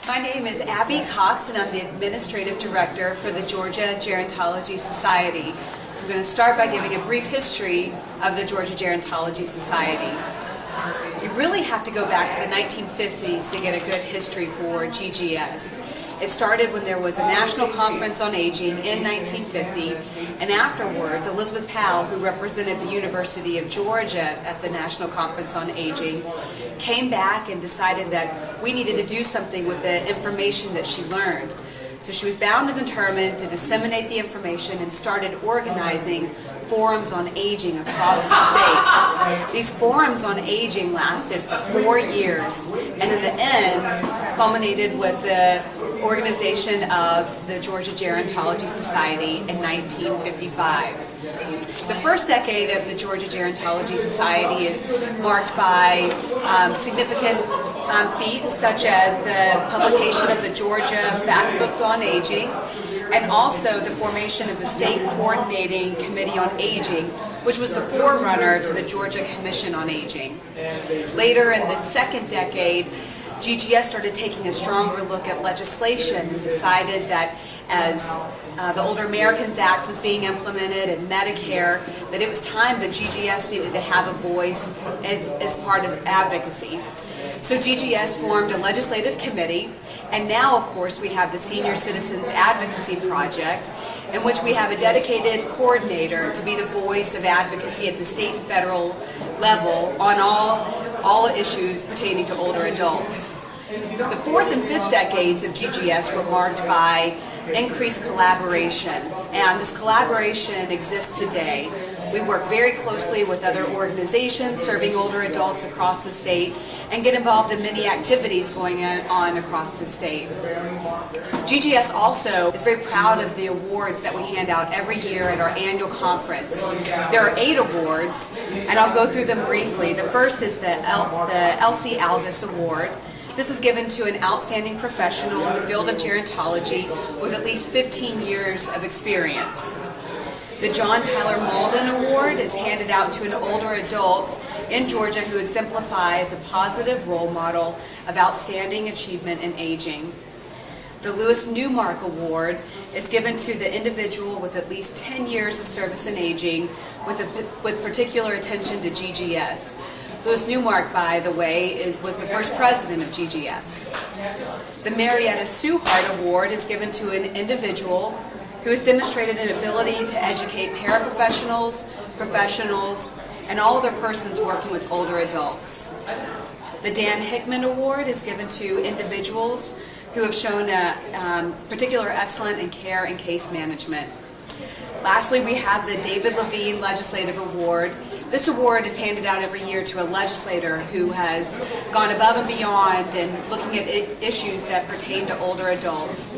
My name is Abby Cox, and I'm the Administrative Director for the Georgia Gerontology Society. I'm going to start by giving a brief history of the Georgia Gerontology Society. You really have to go back to the 1950s to get a good history for GGS. It started when there was a National Conference on Aging in 1950, and afterwards Elizabeth Powell, who represented the University of Georgia at the National Conference on Aging, came back and decided that we needed to do something with the information that she learned. So she was bound and determined to disseminate the information and started organizing forums on aging across the state. These forums on aging lasted for 4 years, and in the end culminated with the organization of the Georgia Gerontology Society in 1955. The first decade of the Georgia Gerontology Society is marked by significant feats such as the publication of the Georgia Fact Book on Aging, and also the formation of the State Coordinating Committee on Aging, which was the forerunner to the Georgia Commission on Aging. Later in the second decade, GGS started taking a stronger look at legislation and decided that as the Older Americans Act was being implemented and Medicare, that it was time that GGS needed to have a voice as part of advocacy. So GGS formed a legislative committee, and now, of course, we have the Senior Citizens Advocacy Project, in which we have a dedicated coordinator to be the voice of advocacy at the state and federal level on all issues pertaining to older adults. The fourth and fifth decades of GGS were marked by increased collaboration, and this collaboration exists today. We work very closely with other organizations serving older adults across the state and get involved in many activities going on across the state. GGS also is very proud of the awards that we hand out every year at our annual conference. There are 8 awards, and I'll go through them briefly. The first is the Elsie Alvis Award. This is given to an outstanding professional in the field of gerontology with at least 15 years of experience. The John Tyler Malden Award is handed out to an older adult in Georgia who exemplifies a positive role model of outstanding achievement in aging. The Lewis Newmark Award is given to the individual with at least 10 years of service in aging with particular attention to GGS. Lewis Newmark, by the way, was the first president of GGS. The Marietta Suhart Award is given to an individual who has demonstrated an ability to educate paraprofessionals, professionals, and all other persons working with older adults. The Dan Hickman Award is given to individuals who have shown particular excellence in care and case management. Lastly, we have the David Levine Legislative Award. This award is handed out every year to a legislator who has gone above and beyond in looking at issues that pertain to older adults.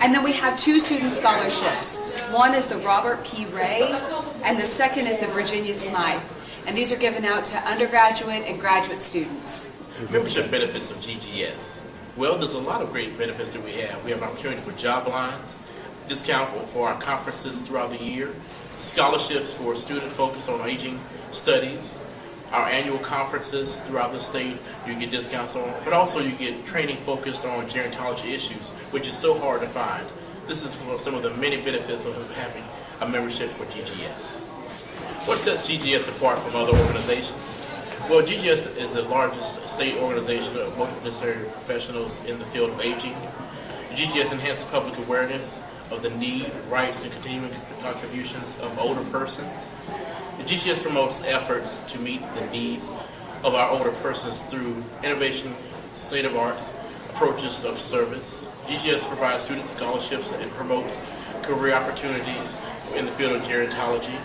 And then we have 2 student scholarships. One is the Robert P. Ray, and the second is the Virginia Smythe. And these are given out to undergraduate and graduate students. Membership benefits of GGS. Well, there's a lot of great benefits that we have. We have an opportunity for job lines, discount for our conferences throughout the year, scholarships for student focus on aging studies, our annual conferences throughout the state, you get discounts on, but also you get training focused on gerontology issues, which is so hard to find. This is some of the many benefits of having a membership for GGS. What sets GGS apart from other organizations? Well, GGS is the largest state organization of multidisciplinary professionals in the field of aging. GGS enhances public awareness of the need, rights, and continuing contributions of older persons. The GGS promotes efforts to meet the needs of our older persons through innovation, state-of-the-art approaches of service. GGS provides student scholarships and promotes career opportunities in the field of gerontology.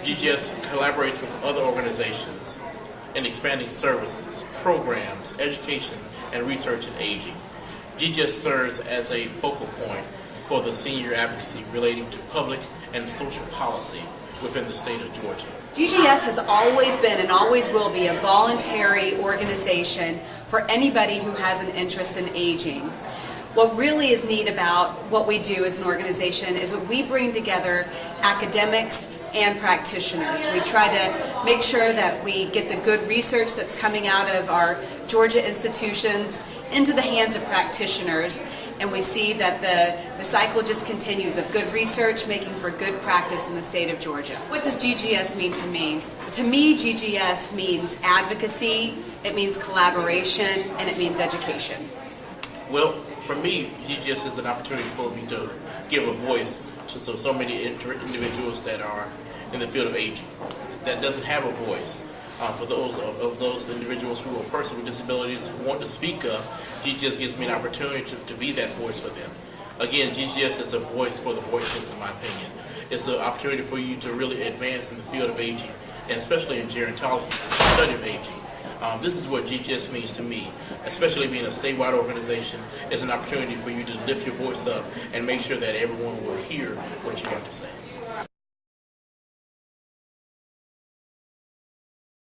GGS collaborates with other organizations in expanding services, programs, education, and research in aging. GGS serves as a focal point for the senior advocacy relating to public and social policy within the state of Georgia. GGS has always been and always will be a voluntary organization for anybody who has an interest in aging. What really is neat about what we do as an organization is that we bring together academics and practitioners. We try to make sure that we get the good research that's coming out of our Georgia institutions into the hands of practitioners, and we see that the cycle just continues of good research making for good practice in the state of Georgia. What does GGS mean to me? To me, GGS means advocacy, it means collaboration, and it means education. Well, for me, GGS is an opportunity for me to give a voice to so many individuals that are in the field of aging that doesn't have a voice. For those of those individuals who are persons with disabilities who want to speak up, GGS gives me an opportunity to be that voice for them. Again, GGS is a voice for the voiceless, in my opinion. It's an opportunity for you to really advance in the field of aging, and especially in gerontology, the study of aging. This is what GGS means to me, especially being a statewide organization. It's an opportunity for you to lift your voice up and make sure that everyone will hear what you want to say.